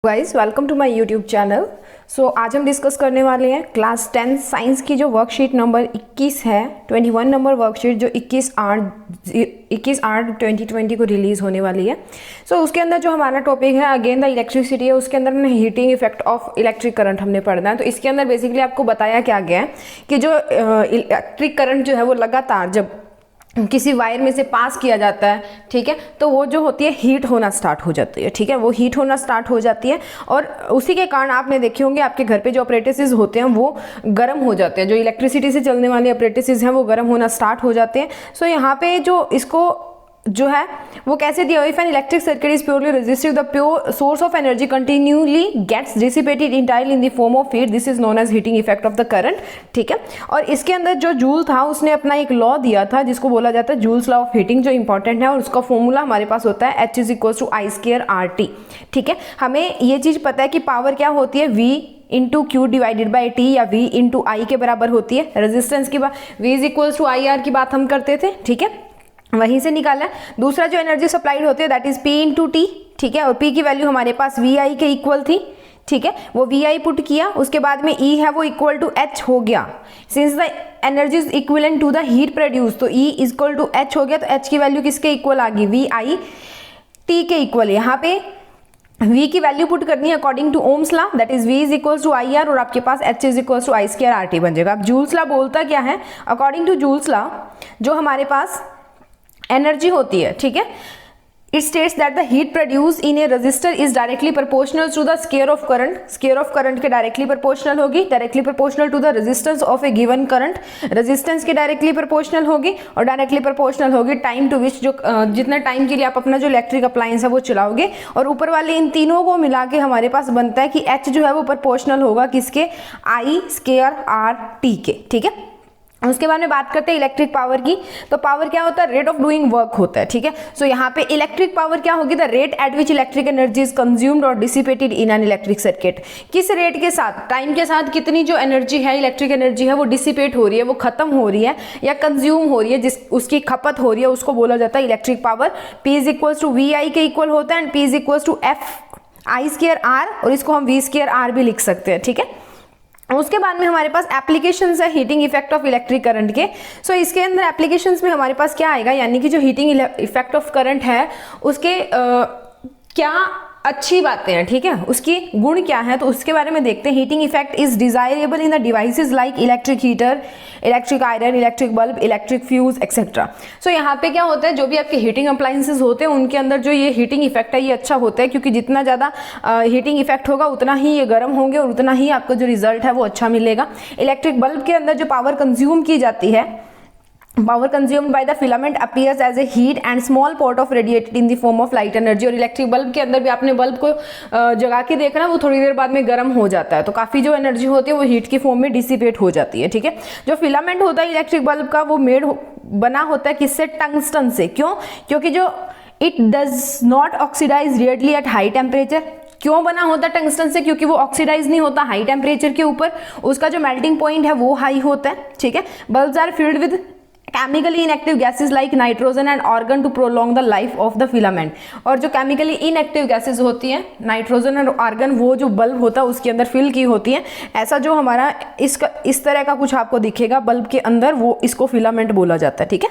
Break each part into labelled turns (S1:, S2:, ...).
S1: Guys welcome to my YouTube channel. So आज हम discuss करने वाले हैं क्लास 10 साइंस की जो वर्कशीट नंबर 21 है, 21 नंबर वर्कशीट जो 21/8/2020 को रिलीज़ होने वाली है। सो उसके अंदर जो हमारा टॉपिक है अगेन द इलेक्ट्रिसिटी है, उसके अंदर हमने heating effect of electric current हमने पढ़ना है। तो इसके अंदर बेसिकली आपको बताया क्या गया है कि जो इलेक्ट्रिक करंट जो है वो लगातार जब किसी वायर में से पास किया जाता है, ठीक है, तो वो जो होती है हीट होना स्टार्ट हो जाती है, ठीक है, वो हीट होना स्टार्ट हो जाती है और उसी के कारण आपने देखे होंगे आपके घर पे जो अप्रेटिसेस होते हैं वो गर्म हो जाते हैं, जो इलेक्ट्रिसिटी से चलने वाले अप्रेटिसेस हैं वो गर्म होना स्टार्ट हो जाते हैं। सो यहाँ पे जो इसको जो है वो कैसे दिया, if an electric circuit is purely resistive the pure source of energy continuously gets dissipated entirely in the form of heat, this is known as heating effect of the current, ठीक है। और इसके अंदर जो जूल था उसने अपना एक लॉ दिया था जिसको बोला जाता है जूल्स लॉ ऑफ हीटिंग, जो इंपॉर्टेंट है और उसका फॉर्मूला हमारे पास होता है H = I²RT, ठीक है। हमें ये चीज पता है कि पावर क्या होती है, V × Q divided by T या V × I के बराबर होती है। रेजिस्टेंस की बात V = IR की बात हम करते थे, ठीक है, वहीं से निकाला। दूसरा जो एनर्जी सप्लाइड होती है दैट इज P × T, ठीक है, और P की वैल्यू हमारे पास VI के इक्वल थी, ठीक है, वो VI पुट किया, उसके बाद में E है वो इक्वल टू H हो गया। Since the energy is equivalent to the heat produce, तो E = H हो गया, तो H की वैल्यू किसके इक्वल आ गई, VI T के इक्वल। यहाँ पे V की वैल्यू पुट करनी है according to Ohm's law, that is V = IR और आपके पास H = I²RT बन जाएगा। अब जूल्स लॉ बोलता क्या है, अकॉर्डिंग टू जूल्स लॉ जो हमारे पास एनर्जी होती है, ठीक है, it states that the heat produce in a resistor is directly proportional to the square of current, square of current के डायरेक्टली प्रोपोर्शनल होगी, directly proportional to the resistance of a given current, resistance के directly proportional होगी और directly proportional होगी time to which, जो जितना time के लिए आप अपना जो इलेक्ट्रिक अप्लायंस है वो चलाओगे। और ऊपर वाले इन तीनों को मिला के हमारे पास बनता है कि H जो है वो प्रोपोर्शनल होगा किसके, I²RT के, ठीक है। उसके बाद में बात करते हैं इलेक्ट्रिक पावर की। तो पावर क्या होता है, रेट ऑफ डूइंग वर्क होता है, ठीक है। सो यहाँ पे इलेक्ट्रिक पावर क्या होगी, the rate at which electric energy is consumed और dissipated in an electric circuit. किस रेट के साथ, टाइम के साथ कितनी जो एनर्जी है, इलेक्ट्रिक एनर्जी है वो डिसिपेट हो रही है, वो खत्म हो रही है या कंज्यूम हो रही है, जिस उसकी खपत हो रही है, उसको बोला जाता है इलेक्ट्रिक पावर। P = VI के इक्वल होता है एंड P = FI²R और इसको हम V²R भी लिख सकते हैं, ठीक है। उसके बाद में हमारे पास एप्लीकेशंस है heating effect of electric current के। सो इसके अंदर एप्लीकेशंस में हमारे पास क्या आएगा, यानी कि जो हीटिंग इफेक्ट ऑफ करंट है उसके क्या अच्छी बातें हैं, ठीक है, उसकी गुण क्या है, तो उसके बारे में देखते हैं। Heating effect is desirable in the devices like electric heater, electric iron, electric bulb, electric fuse etcetera. So यहाँ पे क्या होता है, जो भी आपके हीटिंग अप्लायंसेस होते हैं उनके अंदर जो ये हीटिंग इफेक्ट है ये अच्छा होता है, क्योंकि जितना ज़्यादा हीटिंग इफेक्ट होगा उतना ही ये गर्म होंगे और उतना ही आपका जो रिजल्ट है वो अच्छा मिलेगा। इलेक्ट्रिक बल्ब के अंदर जो पावर कंज्यूम की जाती है, power consumed by the filament appears as a heat and small pot of radiated in the form of light energy। और इलेक्ट्रिक बल्ब के अंदर भी आपने बल्ब को जगा के देखना, वो थोड़ी देर बाद में गर्म हो जाता है, तो काफी जो एनर्जी होती है वो हीट की फॉर्म में डिसिपेट हो जाती है, ठीक है। जो फिलामेंट होता है इलेक्ट्रिक बल्ब का वो बना होता है किससे, टंगस्टन से। क्यों, क्योंकि जो it does not oxidize readily at high temperature. क्यों बना होता है टंगस्टन से, क्योंकि वो ऑक्सीडाइज नहीं होता हाई टेम्परेचर के ऊपर, उसका जो मेल्टिंग पॉइंट है वो हाई होता है, ठीक है। Bulbs are filled with chemically inactive gases like nitrogen and argon to prolong the life of the filament. और जो केमिकली इनएक्टिव गैसेज होती हैं, नाइट्रोजन और आर्गन, वो जो बल्ब होता है उसके अंदर फिल की होती हैं। ऐसा जो हमारा इस तरह का कुछ आपको दिखेगा बल्ब के अंदर, वो इसको फिलामेंट बोला जाता है, ठीक है।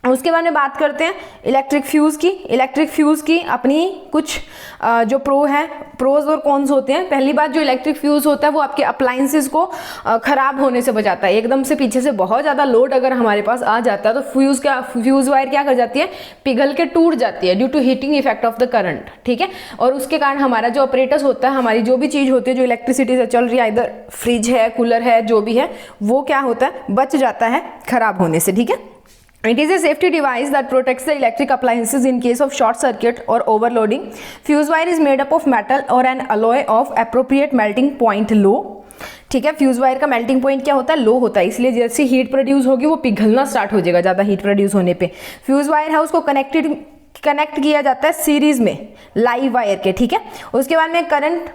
S1: उसके बारे में बात करते हैं इलेक्ट्रिक फ्यूज़ की। इलेक्ट्रिक फ्यूज़ की अपनी कुछ जो प्रोज और कॉन्स होते हैं। पहली बात, जो इलेक्ट्रिक फ्यूज़ होता है वो आपके अप्लायंसेस को खराब होने से बचाता है। एकदम से पीछे से बहुत ज़्यादा लोड अगर हमारे पास आ जाता है तो फ्यूज़ वायर क्या कर जाती है, पिघल के टूट जाती है due to heating effect of the current, ठीक है। और उसके कारण हमारा जो ऑपरेटस होता है, हमारी जो भी चीज़ होती है जो इलेक्ट्रिसिटी से चल रही है, इधर फ्रिज है, कूलर है, जो भी है, वो क्या होता है, बच जाता है खराब होने से, ठीक है। It is a safety device that protects the electric appliances in case of short circuit or overloading. Fuse wire is made up of metal or an alloy of appropriate melting point low. ठीक है, fuse wire का melting point क्या होता है, लो होता है, इसलिए जैसे हीट प्रोड्यूस होगी वो पिघलना स्टार्ट हो जाएगा ज़्यादा हीट प्रोड्यूस होने पे। फ्यूज वायर है उसको कनेक्ट किया जाता है सीरीज में लाइव वायर के, ठीक है। उसके बाद में current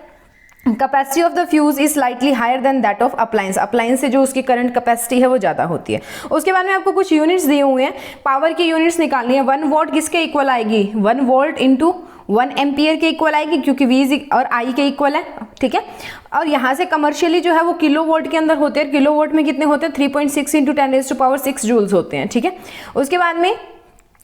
S1: capacity of the fuse is slightly higher than that of appliance. Appliance से जो उसकी करंट कैपेसिटी है वो ज़्यादा होती है। उसके बाद में आपको कुछ यूनिट्स दिए हुए हैं, पावर की यूनिट्स निकालनी है। 1 वॉट किसके इक्वल आएगी, 1 वोल्ट इंटू 1 एम्पियर के इक्वल आएगी क्योंकि V और I के इक्वल है, ठीक है। और यहाँ से कमर्शियली जो है वो किलोवोल्ट के अंदर होते हैं, किलोवोल्ट में कितने होते हैं 3.6 × 10⁻⁶ जूल्स होते हैं, ठीक है। उसके बाद में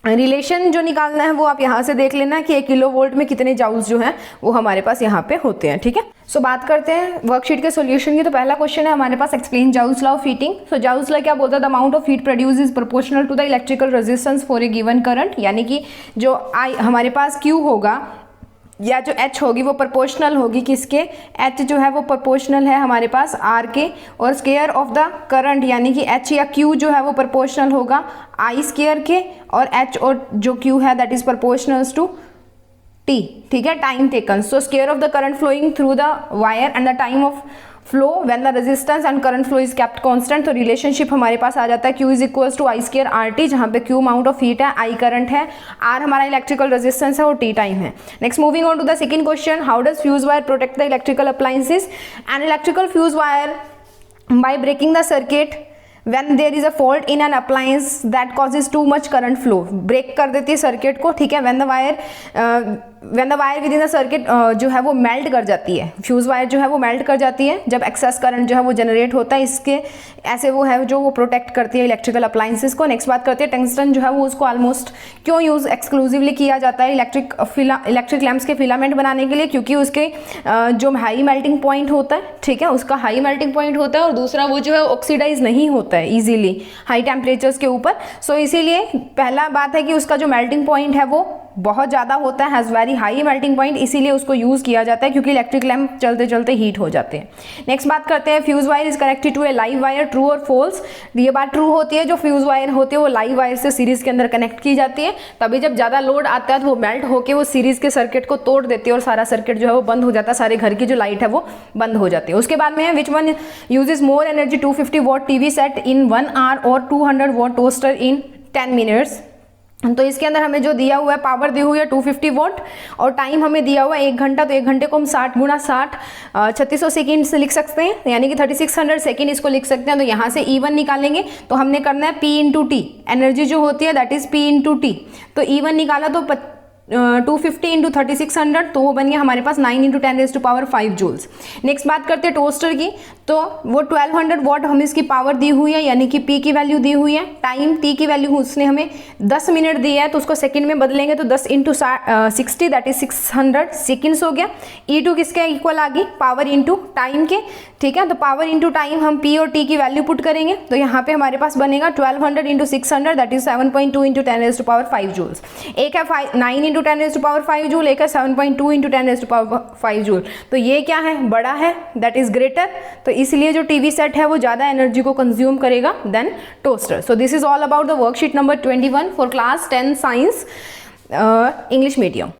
S1: रिलेशन जो निकालना है वो आप यहाँ से देख लेना कि 1 किलोवोल्ट में कितने जाउल्स जो हैं वो हमारे पास यहाँ पे होते हैं, ठीक है। सो बात करते हैं वर्कशीट के सॉल्यूशन की। तो पहला क्वेश्चन है हमारे पास, explain Joule's law of heating. So Joule's law क्या बोलता है, the amount of heat produce is proportional to the electrical resistance for a given current, यानी कि जो हमारे पास Q होगा या जो H होगी वो प्रोपोर्शनल होगी किसके, H जो है वो प्रोपोर्शनल है हमारे पास R के, और स्क्वायर ऑफ द करंट यानी कि H या Q जो है वो प्रोपोर्शनल होगा I स्क्वायर के, और H और जो Q है that is proportional to T, ठीक है, time taken. So square of the current flowing through the wire and the time of flow when the resistance and current flow is kept constant. तो relationship हमारे पास आ जाता है Q is equals to I square RT, जहाँ पे Q amount of heat है, I current है, R हमारा इलेक्ट्रिकल रेजिस्टेंस है और T टाइम है। Next moving on to the second question, how does fuse wire protect the electrical appliances. An electrical fuse wire by breaking the circuit when there is a fault in an appliance that causes too much current flow, break कर देती है circuit को, ठीक है। when the wire within the circuit जो है वो melt कर जाती है, फ्यूज वायर जो है वो मेल्ट कर जाती है जब एक्सेस करंट जो है वो जनरेट होता है, इसके ऐसे वो है जो वो प्रोटेक्ट करती है इलेक्ट्रिकल अप्लायंसेस को। नेक्स्ट बात करते हैं टंगस्टन जो है वो उसको ऑलमोस्ट क्यों यूज एक्सक्लूसिवली किया जाता है इलेक्ट्रिक लैम्प्स के फिलामेंट बनाने के लिए, क्योंकि उसके जो हाई मेल्टिंग पॉइंट होता है, ठीक है, उसका हाई मेल्टिंग पॉइंट होता है, और दूसरा वो जो है ऑक्सीडाइज नहीं होता है इजीली हाई टेम्परेचर्स के ऊपर। सो इसीलिए पहला बात है कि उसका जो मेल्टिंग पॉइंट है वो बहुत ज़्यादा होता है, has very high melting point, इसीलिए उसको यूज़ किया जाता है क्योंकि इलेक्ट्रिक लैम्प चलते चलते हीट हो जाते हैं। नेक्स्ट बात करते हैं fuse wire is connected to a live wire, true और फॉल्स। ये बात ट्रू होती है, जो फ्यूज वायर होती है वो लाइव वायर से सीरीज के अंदर कनेक्ट की जाती है, तभी जब ज़्यादा लोड आता है तो वो मेल्ट होकर वो सीरीज के सर्किट को तोड़ देती है और सारा सर्किट जो है वो बंद हो जाता है, सारे घर की जो लाइट है वो बंद हो जाती है। उसके बाद में है which one uses more energy, 250 watt TV set in 1 hour और 200 वॉट टोस्टर इन 10 मिनट्स। तो इसके अंदर हमें जो दिया हुआ है पावर दी हुई है 250 वॉट और टाइम हमें दिया हुआ है 1 घंटा, तो 1 घंटे को हम 60 × 60 3600 सेकेंड से लिख सकते हैं, यानी कि 3600 सेकेंड इसको लिख सकते हैं। तो यहाँ से E1 निकालेंगे तो हमने करना है P × T, एनर्जी जो होती है दैट इज P × T। तो E1 निकाला तो 250 × 3600, तो वो बन गया हमारे पास 9 × 10⁵ जूल्स। नेक्स्ट बात करते हैं टोस्टर की, तो वो 1200 वॉट हमें इसकी पावर दी हुई है, यानी कि P की वैल्यू दी हुई है, टाइम T की वैल्यू उसने हमें 10 मिनट दी है, तो उसको सेकंड में बदलेंगे तो 10 × 60 दैट इज 600 सेकेंड्स हो गया। E2 किसके इक्वल आ गई, पावर इंटू टाइम के, ठीक है। तो पावर इंटू टाइम हम P और T की वैल्यू पुट करेंगे, तो यहाँ पे हमारे पास बनेगा 1200 × 600 दैट इज 7.2 × 10⁵ जूल्स। एक है 9 × 10⁵ जूल, एक है 7.2 × 10⁵ जूल। तो ये क्या है, बड़ा है, दैट इज ग्रेटर, तो इसलिए जो टीवी सेट है वो ज़्यादा एनर्जी को कंज्यूम करेगा than toaster. So this is all about the worksheet number 21 for class 10 science English medium.